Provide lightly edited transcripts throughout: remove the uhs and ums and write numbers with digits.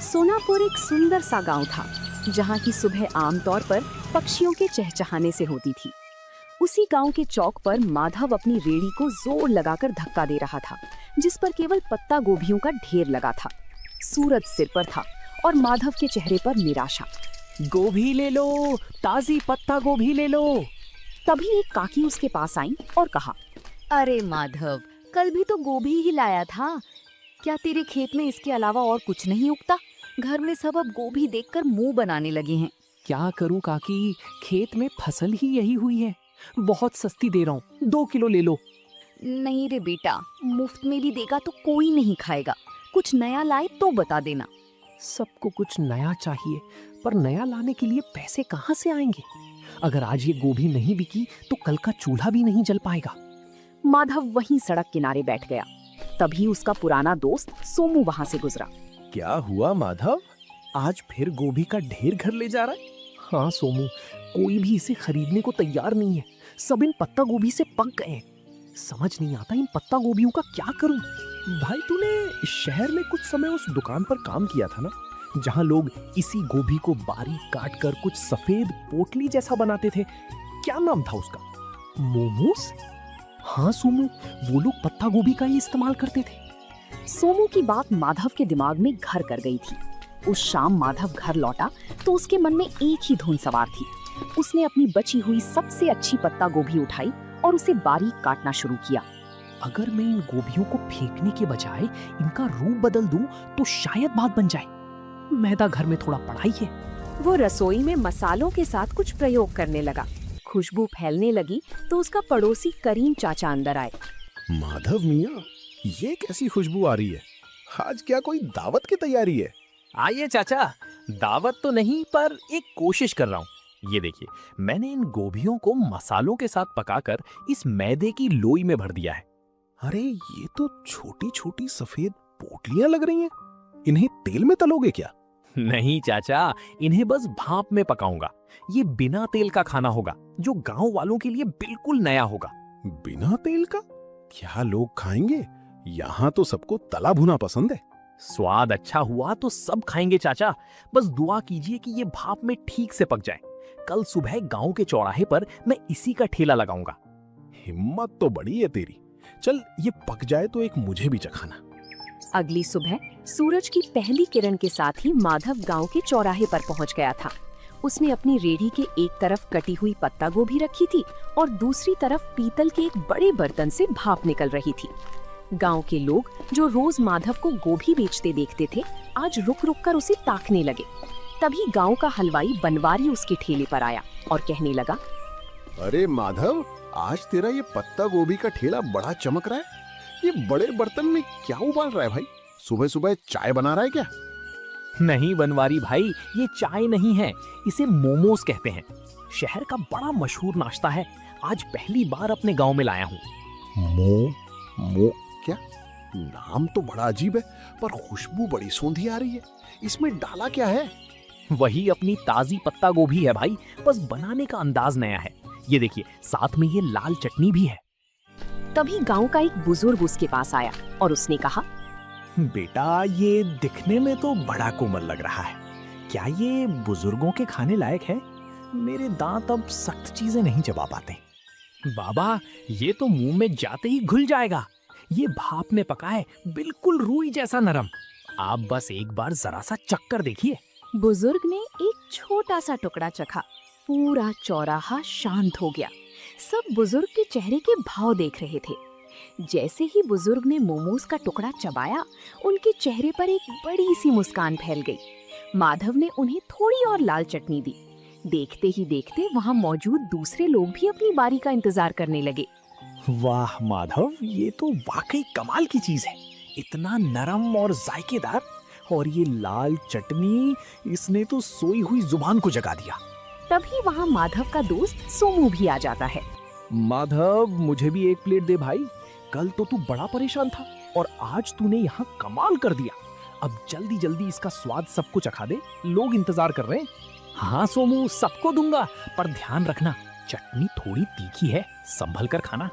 सोनापुर एक सुंदर सा गांव था, जहां की सुबह आमतौर पर पक्षियों के चहचहाने से होती थी। उसी गांव के चौक पर माधव अपनी रेड़ी को जोर लगाकर धक्का दे रहा था, जिस पर केवल पत्ता गोभियों का ढेर लगा था। सूरज सिर पर था और माधव के चेहरे पर निराशा। गोभी ले लो, ताजी पत्ता गोभी ले लो। तभी एक काकी उसके पास आई और कहा, अरे माधव, कल भी तो गोभी ही लाया था। क्या तेरे खेत में इसके अलावा और कुछ नहीं उगता? घर में सब अब गोभी देखकर मुंह बनाने लगे हैं। क्या करूं काकी, खेत में फसल ही यही हुई है। बहुत सस्ती दे रहा हूँ, 2 किलो ले लो। नहीं रे बेटा, मुफ्त में भी देगा तो कोई नहीं खाएगा। कुछ नया लाए तो बता देना। सबको कुछ नया चाहिए, पर नया लाने के लिए पैसे कहाँ से आएंगे? अगर आज ये गोभी नहीं बिकी तो कल का चूल्हा भी नहीं जल पाएगा। माधव वहीं सड़क किनारे बैठ गया। तभी उसका पुराना दोस्त सोमू वहां से गुजरा। क्या हुआ माधव, आज फिर गोभी का ढेर घर ले जा रहा है? हाँ सोमू, कोई भी इसे खरीदने को तैयार नहीं है। सब इन पत्ता गोभी से पक गए हैं। समझ नहीं आता इन पत्ता गोभियों का क्या करूं। भाई तूने शहर में कुछ समय उस दुकान पर काम किया था ना, जहां लोग इसी गोभी को बारीक काट कर कुछ सफेद पोटली जैसा बनाते थे। क्या नाम था उसका? मोमोस? हाँ सोमू, वो लोग पत्ता गोभी का ही इस्तेमाल करते थे। सोमू की बात माधव के दिमाग में घर कर गई थी। उस शाम माधव घर लौटा तो उसके मन में एक ही धुन सवार थी। उसने अपनी बची हुई सबसे अच्छी पत्ता गोभी उठाई और उसे बारीक काटना शुरू किया। अगर मैं इन गोभियों को फेंकने के बजाय इनका रूप बदल दूं तो शायद बात बन जाए। मैदा घर में थोड़ा पड़ा ही है। वो रसोई में मसालों के साथ कुछ प्रयोग करने लगा। खुशबू फैलने लगी तो उसका पड़ोसी करीम चाचा अंदर आए। माधव मियाँ, ये कैसी खुशबू आ रही है? आज क्या कोई दावत की तैयारी है? आइए चाचा, दावत तो नहीं पर एक कोशिश कर रहा हूँ। ये देखिए, मैंने इन गोभियों को मसालों के साथ पकाकर इस मैदे की लोई में भर दिया है। अरे ये तो छोटी छोटी सफेद पोटलियां लग रही हैं। इन्हें तेल में तलोगे क्या? नहीं चाचा, इन्हें बस भाप में पकाऊंगा। ये बिना तेल का खाना होगा, जो गांव वालों के लिए बिल्कुल नया होगा। बिना तेल का? क्या लोग खाएंगे? यहाँ तो सबको तला भुना पसंद है। स्वाद अच्छा हुआ तो सब खाएंगे चाचा। बस दुआ कीजिए कि ये भाप में ठीक से पक जाए। कल सुबह गांव के चौराहे पर मैं इसी का ठेला लगाऊंगा। हिम्मत तो बड़ी है तेरी। चल ये पक जाए तो एक मुझे भी चखाना। अगली सुबह सूरज की पहली किरण के साथ ही माधव गांव के चौराहे पर पहुंच गया था। उसने अपनी रेड़ी के एक तरफ कटी हुई पत्ता गोभी रखी थी और दूसरी तरफ पीतल के एक बड़े बर्तन से भाप निकल रही थी। गांव के लोग जो रोज माधव को गोभी बेचते देखते थे, आज रुक रुक कर उसे ताकने लगे। तभी गांव का हलवाई बनवारी उसके ठेले पर आया और कहने लगा, अरे माधव, आज तेरा ये पत्ता गोभी का ठेला बड़ा चमक रहा है। ये बड़े बर्तन में क्या उबाल रहा है भाई? सुबह सुबह चाय बना रहा है क्या? नहीं बनवारी भाई, ये चाय नहीं है, इसे मोमोस कहते हैं। शहर का बड़ा मशहूर नाश्ता है। आज पहली बार अपने गांव में लाया हूँ। मो क्या? नाम तो बड़ा अजीब है, पर खुशबू बड़ी सौंधी आ रही है। इसमें डाला क्या है? वही अपनी ताजी पत्ता गोभी है भाई, बस बनाने का अंदाज नया है। ये देखिए, साथ में ये लाल चटनी भी है। तभी गांव का एक बुजुर्ग उसके पास आया और उसने कहा, बेटा, ये दिखने में तो बड़ा कोमल लग रहा है। क्या ये बुजुर्गों के खाने लायक है? मेरे दांत अब सख्त चीजें नहीं चबा पाते। बाबा, ये तो मुंह में जाते ही घुल जाएगा। ये भाप में पका है, बिल्कुल रूई जैसा नरम। आप बस एक बार जरा सा चक्कर देखिए। बुजुर्ग ने एक छोटा सा टुकड़ा चखा। पूरा चौराहा शांत हो गया। सब बुजुर्ग के चेहरे के भाव देख रहे थे। जैसे ही बुजुर्ग ने मोमोज का टुकड़ा चबाया, उनके चेहरे पर एक बड़ी सी मुस्कान फैल गई। माधव ने उन्हें थोड़ी और लाल चटनी दी। देखते ही देखते वहां मौजूद दूसरे लोग भी अपनी बारी का इंतजार करने लगे। वाह माधव, ये तो वाकई कमाल की चीज है। इतना नरम और जायकेदार, और ये लाल चटनी, इसने तो सोई हुई जुबान को जगा दिया। तभी वहां माधव का दोस्त सोमू भी आ जाता है। माधव, मुझे भी एक प्लेट दे भाई। कल तो तू बड़ा परेशान था और आज तूने यहाँ कमाल कर दिया। अब जल्दी जल्दी इसका स्वाद सबको चखा दे, लोग इंतजार कर रहे हैं। हाँ सोमू, सबको दूंगा, पर ध्यान रखना, चटनी थोड़ी तीखी है, संभल कर खाना।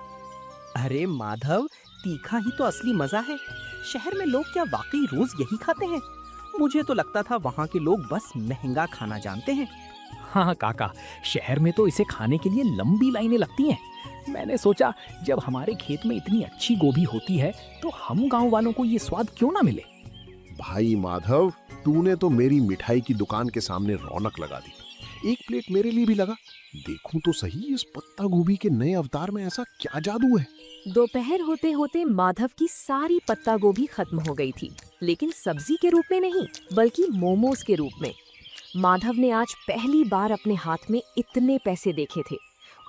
अरे माधव, तीखा ही तो असली मजा है। शहर में लोग क्या वाकई रोज यही खाते हैं? मुझे तो लगता था वहाँ के लोग बस महंगा खाना जानते हैं। हाँ काका, शहर में तो इसे खाने के लिए लंबी लाइनें लगती हैं। मैंने सोचा जब हमारे खेत में इतनी अच्छी गोभी होती है तो हम गांव वालों को ये स्वाद क्यों ना मिले। भाई माधव, तूने तो मेरी मिठाई की दुकान के सामने रौनक लगा दी। एक प्लेट मेरे लिए भी लगा। देखूं तो सही, इस पत्ता गोभी के नए अवतार में ऐसा क्या जादू है। दोपहर होते होते माधव की सारी पत्ता गोभी खत्म हो गई थी, लेकिन सब्जी के रूप में नहीं बल्कि मोमोज के रूप में। माधव ने आज पहली बार अपने हाथ में इतने पैसे देखे थे।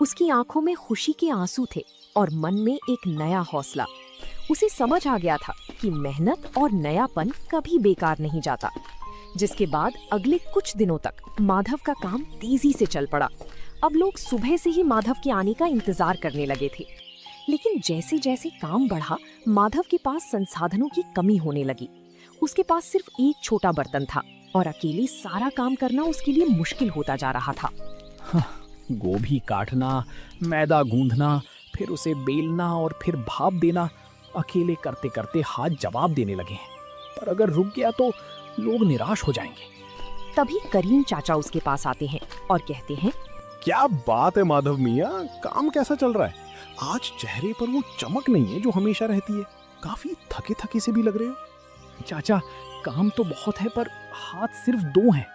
उसकी आंखों में खुशी के आंसू थे और मन में एक नया हौसला। उसे समझ आ गया था कि मेहनत और नयापन कभी बेकार नहीं जाता। जिसके बाद अगले कुछ दिनों तक माधव का काम तेजी से चल पड़ा। अब लोग सुबह से ही माधव के आने का इंतजार करने लगे थे। लेकिन जैसे जैसे काम बढ़ा, माधव के पास संसाधनों की कमी होने लगी। उसके पास सिर्फ एक छोटा बर्तन था और अकेले सारा काम करना उसके लिए मुश्किल होता जा रहा था। गोभी काटना, मैदा गूंथना, फिर उसे बेलना और फिर भाप देना, अकेले करते करते हाथ जवाब देने लगे हैं। पर अगर रुक गया तो लोग निराश हो जाएंगे। तभी करीम चाचा उसके पास आते हैं और कहते हैं, क्या बात है माधव मियाँ, काम कैसा चल रहा है? आज चेहरे पर वो चमक नहीं है जो हमेशा रहती है। काफी थके थके से भी लग रहे हो। चाचा, काम तो बहुत है पर हाथ सिर्फ 2 हैं।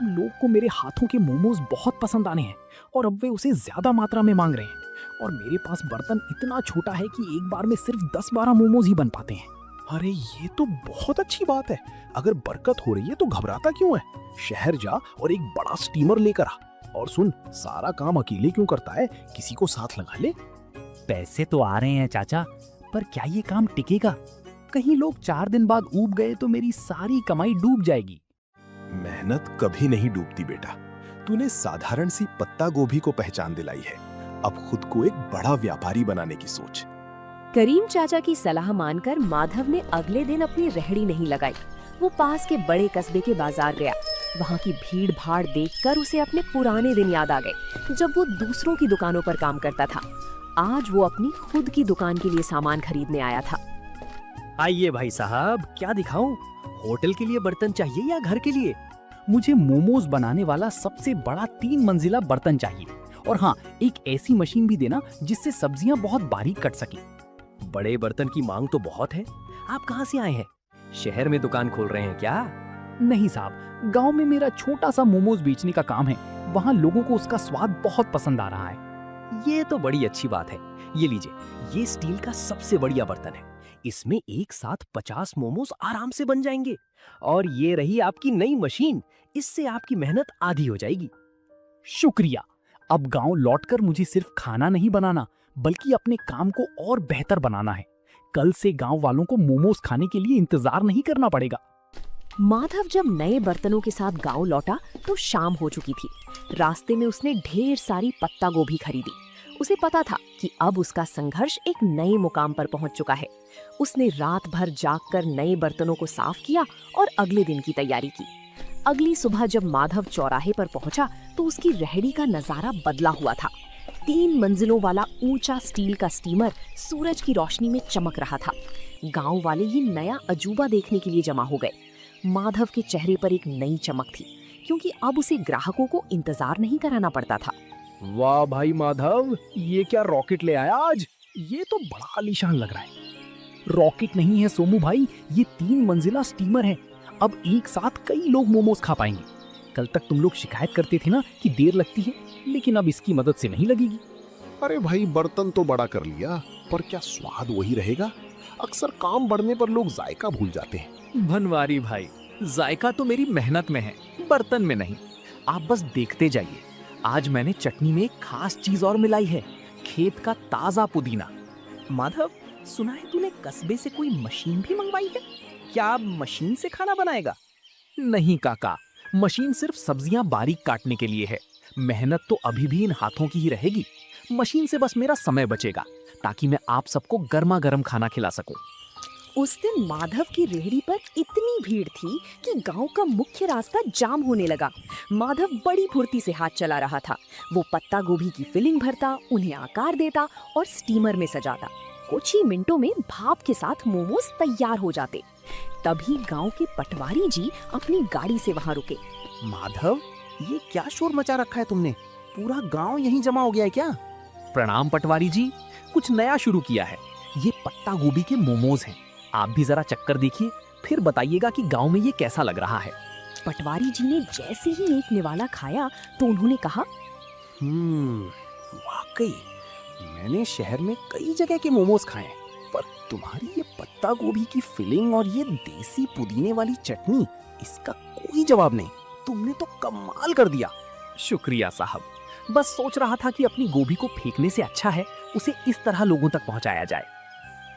लोग को मेरे हाथों के मोमोज बहुत पसंद आने हैं और अब वे उसे ज्यादा मात्रा में मांग रहे हैं। और मेरे पास बर्तन इतना छोटा है कि एक बार में सिर्फ 10-12 मोमोज ही बन पाते हैं। अरे ये तो बहुत अच्छी बात है। अगर बरकत हो रही है तो घबराता क्यों है? शहर जा और एक बड़ा स्टीमर लेकर आ। और सुन, सारा काम अकेले क्यों करता है, किसी को साथ लगा ले। पैसे तो आ रहे हैं चाचा, पर क्या ये काम टिकेगा? कहीं लोग 4 दिन बाद ऊब गए तो मेरी सारी कमाई डूब जाएगी। मेहनत कभी नहीं डूबती बेटा। तूने साधारण सी पत्ता गोभी को पहचान दिलाई है। अब खुद को एक बड़ा व्यापारी बनाने की सोच। करीम चाचा की सलाह मानकर माधव ने अगले दिन अपनी रेहड़ी नहीं लगाई। वो पास के बड़े कस्बे के बाजार गया। वहाँ की भीड़ भाड़ देखकर उसे अपने पुराने दिन याद आ गए, जब वो दूसरों की दुकानों पर काम करता था। आज वो अपनी खुद की दुकान के लिए सामान खरीदने आया था। आइए भाई साहब, क्या दिखाऊं? होटल के लिए बर्तन चाहिए या घर के लिए? मुझे मोमोज बनाने वाला सबसे बड़ा 3 मंजिला बर्तन चाहिए। और हाँ, एक ऐसी मशीन भी देना जिससे सब्जियां बहुत बारीक कट सके। बड़े बर्तन की मांग तो बहुत है। आप कहाँ से आए हैं? शहर में दुकान खोल रहे हैं क्या? नहीं साहब, गांव में मेरा छोटा सा मोमोज बेचने का काम है। वहाँ लोगों को उसका स्वाद बहुत पसंद आ रहा है। ये तो बड़ी अच्छी बात है। ये लीजिए, ये स्टील का सबसे बढ़िया बर्तन है। इसमें एक साथ 50 मोमोज आराम से बन जाएंगे। और ये रही आपकी नई मशीन। इससे आपकी मेहनत आधी हो जाएगी। शुक्रिया। अब गांव लौटकर मुझे सिर्फ खाना नहीं बनाना बल्कि अपने काम को और बेहतर बनाना है। कल से गांव वालों को मोमोज खाने के लिए इंतजार नहीं करना पड़ेगा। माधव जब नए बर्तनों के साथ गांव लौटा तो शाम हो चुकी थी। रास्ते में उसने ढेर सारी पत्ता गोभी खरीदी। उसे पता था कि अब उसका संघर्ष एक नए मुकाम पर पहुंच चुका है। उसने रात भर जागकर नए बर्तनों को साफ किया और अगले दिन की तैयारी की। अगली सुबह जब माधव चौराहे पर पहुंचा तो उसकी रेहड़ी का नजारा बदला हुआ था। 3 मंजिलों वाला ऊंचा स्टील का स्टीमर सूरज की रोशनी में चमक रहा था। गांव वाले ये नया अजूबा देखने के लिए जमा हो गए। माधव के चेहरे पर एक नई चमक थी, क्योंकि अब उसे ग्राहकों को इंतजार नहीं कराना पड़ता था। वाह भाई माधव, ये क्या रॉकेट ले आया आज? ये तो बड़ा आलीशान लग रहा है। रॉकेट नहीं है सोमू भाई, ये 3 मंजिला स्टीमर है। अब एक साथ कई लोग मोमोज खा पाएंगे। कल तक तुम लोग शिकायत करते थे ना कि देर लगती है, लेकिन अब इसकी मदद से नहीं लगेगी। अरे भाई, बर्तन तो बड़ा कर लिया, पर क्या स्वाद वही रहेगा? अक्सर काम बढ़ने पर लोग जायका भूल जाते हैं। बनवारी भाई, जायका तो मेरी मेहनत में है, बर्तन में नहीं। आप बस देखते जाइए। आज मैंने चटनी में एक खास चीज और मिलाई है, खेत का ताजा पुदीना। माधव, सुना है तूने कस्बे से कोई मशीन भी मंगवाई है? क्या अब मशीन से खाना बनाएगा? नहीं काका, मशीन सिर्फ सब्जियां बारीक काटने के लिए है। मेहनत तो अभी भी इन हाथों की ही रहेगी। मशीन से बस मेरा समय बचेगा ताकि मैं आप सबको गर्मा गर्म खाना खिला सकूं। उस दिन माधव की रेहड़ी पर इतनी भीड़ थी कि गांव का मुख्य रास्ता जाम होने लगा। माधव बड़ी फुर्ती से हाथ चला रहा था। वो पत्ता गोभी की फिलिंग भरता, उन्हें आकार देता और स्टीमर में सजाता। कुछ ही मिनटों में भाप के साथ मोमोज तैयार हो जाते। तभी गांव के पटवारी जी अपनी गाड़ी से वहां रुके। माधव, ये क्या शोर मचा रखा है तुमने? पूरा गांव यहीं जमा हो गया है क्या? प्रणाम पटवारी जी, कुछ नया शुरू किया है। ये पत्ता गोभी के मोमोज हैं। आप भी जरा चक्कर देखिए, फिर बताइएगा कि गांव में ये कैसा लग रहा है। पटवारी जी ने जैसे ही एक निवाला खाया तो उन्होंने कहा, वाकई मैंने शहर में कई जगह के मोमोज खाए हैं, पर तुम्हारी ये पत्ता गोभी की फिलिंग और ये देसी पुदीने वाली चटनी, इसका कोई जवाब नहीं। तुमने तो कमाल कर दिया। शुक्रिया साहब, बस सोच रहा था कि अपनी गोभी को फेंकने से अच्छा है उसे इस तरह लोगों तक पहुंचाया जाए।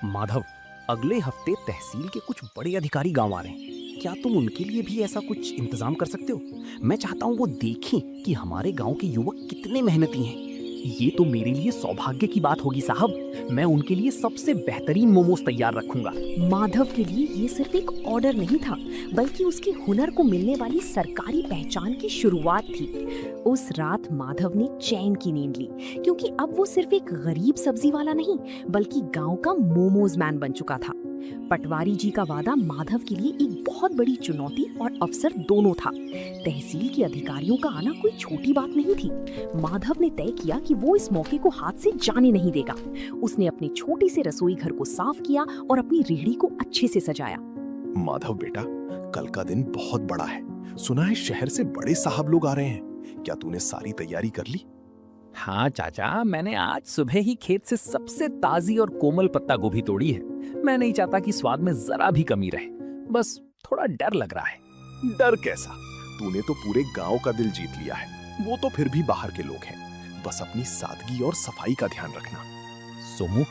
माधव, अगले हफ्ते तहसील के कुछ बड़े अधिकारी गांव आ रहे हैं। क्या तुम उनके लिए भी ऐसा कुछ इंतजाम कर सकते हो? मैं चाहता हूँ वो देखें कि हमारे गांव के युवक कितने मेहनती हैं। ये तो मेरे लिए सौभाग्य की बात होगी साहब। मैं उनके लिए सबसे बेहतरीन मोमोज तैयार रखूंगा। माधव के लिए ये सिर्फ एक ऑर्डर नहीं था, बल्कि उसके हुनर को मिलने वाली सरकारी पहचान की शुरुआत थी। उस रात माधव ने चैन की नींद ली, क्योंकि अब वो सिर्फ एक गरीब सब्जी वाला नहीं, बल्कि गांव का मोमोज मैन बन चुका था। पटवारी जी का वादा माधव के लिए एक बहुत बड़ी चुनौती और अवसर दोनों था। तहसील के अधिकारियों का आना कोई छोटी बात नहीं थी। माधव ने तय किया कि वो इस मौके को हाथ से जाने नहीं देगा। उसने अपने छोटे से रसोई घर को साफ किया और अपनी रेहड़ी को अच्छे से सजाया। माधव बेटा, कल का दिन बहुत बड़ा है। सुना है शहर से बड़े साहब लोग आ रहे हैं। क्या तूने सारी तैयारी कर ली? हाँ चाचा, मैंने आज सुबह ही खेत से सबसे ताजी और कोमल पत्ता गोभी तोड़ी है। मैं नहीं चाहता कि स्वाद में जरा भी कमी रहे, बस थोड़ा डर लग रहा है। डर कैसा? तूने तो पूरे गांव का दिल जीत लिया है। वो तो फिर भी बाहर के लोग हैं। बस अपनी सादगी और सफाई का ध्यान रखना। सोमू,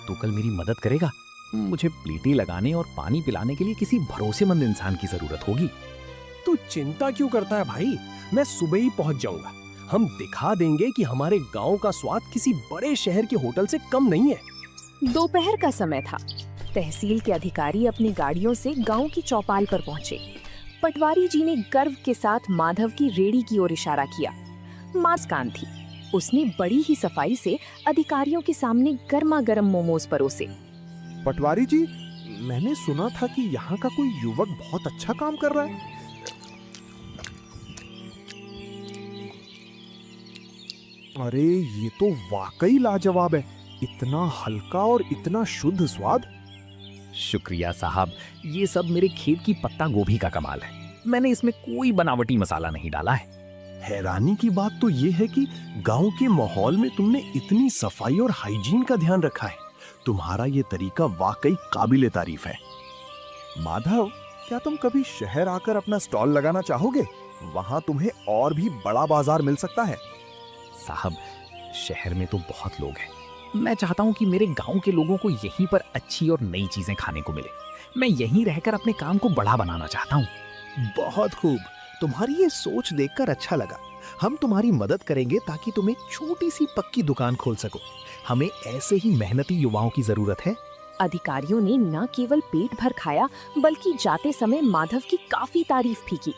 तू कल मेरी मदद करेगा? मुझे प्लेटें लगाने और पानी पिलाने के लिए किसी भरोसेमंद इंसान की जरूरत होगी। तू चिंता क्यों करता है भाई? मैं सुबह ही पहुंच जाऊंगा। हम दिखा देंगे कि हमारे गांव का स्वाद किसी बड़े शहर के होटल से कम नहीं है। दोपहर का समय था। तहसील के अधिकारी अपनी गाड़ियों से गांव की चौपाल पर पहुंचे। पटवारी जी ने गर्व के साथ माधव की रेहड़ी की ओर इशारा किया। मुस्कान थी। उसने बड़ी ही सफाई से अधिकारियों के सामने गर्मा गर्म मोमोज परोसे। पटवारी जी, मैंने सुना था कि यहाँ का कोई युवक बहुत अच्छा काम कर रहा है। अरे ये तो वाकई लाजवाब है। इतना हल्का और इतना शुद्ध स्वाद। शुक्रिया साहब, ये सब मेरे खेत की पत्ता गोभी का कमाल है। मैंने इसमें कोई बनावटी मसाला नहीं डाला है। हैरानी की बात तो ये है कि गांव के माहौल में तुमने इतनी सफाई और हाइजीन का ध्यान रखा है। तुम्हारा ये तरीका वाकई काबिले तारीफ है। माधव, क्या तुम कभी शहर आकर अपना स्टॉल लगाना चाहोगे? वहां तुम्हें और भी बड़ा बाजार मिल सकता है। साहब, शहर में तो बहुत लोग हैं। मैं चाहता हूँ कि मेरे गांव के लोगों को यहीं पर अच्छी और नई चीजें खाने को मिले। मैं यहीं रहकर अपने काम को बड़ा बनाना चाहता हूँ। बहुत खूब। तुम्हारी ये सोच देखकर अच्छा लगा। हम तुम्हारी मदद करेंगे ताकि तुम एक छोटी सी पक्की दुकान खोल सको। हमें ऐसे ही मेहनती युवाओं की जरूरत है। अधिकारियों ने न केवल पेट भर खाया, बल्कि जाते समय माधव की काफी तारीफ भी की।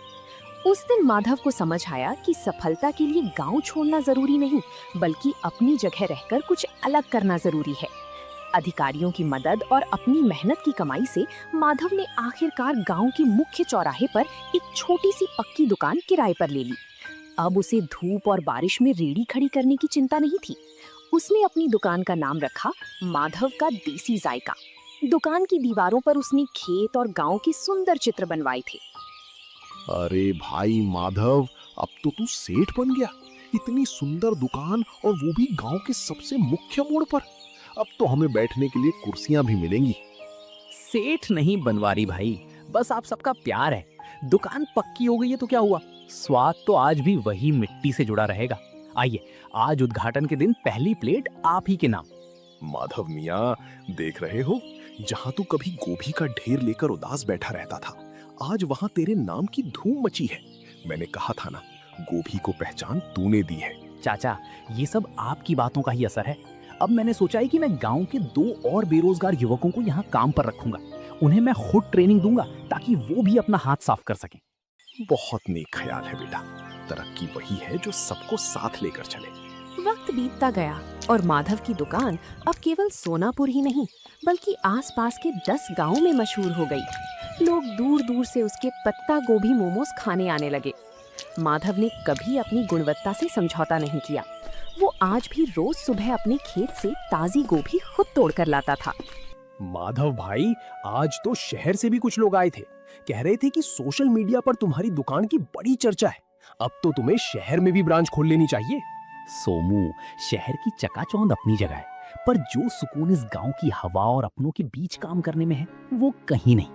उस दिन माधव को समझ आया कि सफलता के लिए गांव छोड़ना जरूरी नहीं, बल्कि अपनी जगह रहकर कुछ अलग करना जरूरी है। अधिकारियों की मदद और अपनी मेहनत की कमाई से माधव ने आखिरकार गांव के मुख्य चौराहे पर एक छोटी सी पक्की दुकान किराए पर ले ली। अब उसे धूप और बारिश में रेहड़ी खड़ी करने की चिंता नहीं थी। उसने अपनी दुकान का नाम रखा माधव का देसी जायका। दुकान की दीवारों पर उसने खेत और गांव के सुंदर चित्र बनवाए थे। अरे भाई माधव, अब तो तू सेठ बन गया। इतनी सुंदर दुकान और वो भी गांव के सबसे मुख्य मोड़ पर। अब तो हमें बैठने के लिए कुर्सियां भी मिलेंगी। सेठ नहीं बनवारी भाई, बस आप सबका प्यार है। दुकान पक्की हो गई है तो क्या हुआ, स्वाद तो आज भी वही मिट्टी से जुड़ा रहेगा। आइए, आज उद्घाटन के दिन पहली प्लेट आप ही के नाम। माधव मियाँ, देख रहे हो, जहाँ तू कभी गोभी का ढेर लेकर उदास बैठा रहता था, आज वहाँ तेरे नाम की धूम मची है। मैंने कहा था ना, गोभी को पहचान तूने दी है। चाचा, ये सब आपकी बातों का ही असर है। अब मैंने सोचा है कि मैं गांव के 2 और बेरोजगार युवकों को यहाँ काम पर रखूंगा। उन्हें मैं खुद ट्रेनिंग दूंगा ताकि वो भी अपना हाथ साफ कर सकें। बहुत नेक ख्याल है बेटा। तरक्की वही है जो सबको साथ लेकर चले। वक्त बीतता गया और माधव की दुकान अब केवल सोनापुर ही नहीं बल्कि आसपास के 10 गांवों में मशहूर हो गई। लोग दूर दूर से उसके पत्ता गोभी मोमोज खाने आने लगे। माधव ने कभी अपनी गुणवत्ता से समझौता नहीं किया। वो आज भी रोज सुबह अपने खेत से ताजी गोभी खुद तोड़कर लाता था। माधव भाई, आज तो शहर से भी कुछ लोग आए थे। कह रहे थे कि सोशल मीडिया पर तुम्हारी दुकान की बड़ी चर्चा है। अब तो तुम्हें शहर में भी ब्रांच खोल लेनी चाहिए। सोमू, शहर की चकाचौंध अपनी जगह है, पर जो सुकून इस गांव की हवा और अपनों के बीच काम करने में है वो कहीं नहीं।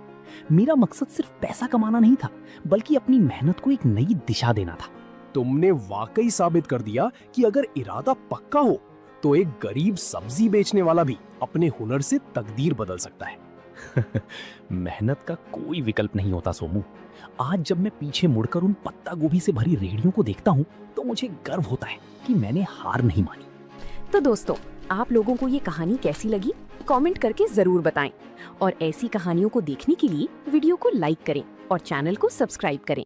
मेरा मकसद सिर्फ पैसा कमाना नहीं था, बल्कि अपनी मेहनत को एक नई दिशा देना था। तुमने वाकई साबित कर दिया कि अगर इरादा पक्का हो तो एक गरीब सब्जी बेचने वाला भी अपने हुनर से तकदीर बदल सकता है। मेहनत का कोई विकल्प नहीं होता सोमू। आज जब मैं पीछे मुड़कर उन पत्ता गोभी से भरी रेहड़ियों को देखता हूँ तो मुझे गर्व होता है कि मैंने हार नहीं मानी। तो दोस्तों, आप लोगों को ये कहानी कैसी लगी कमेंट करके जरूर बताएं और ऐसी कहानियों को देखने के लिए वीडियो को लाइक करें और चैनल को सब्सक्राइब करें।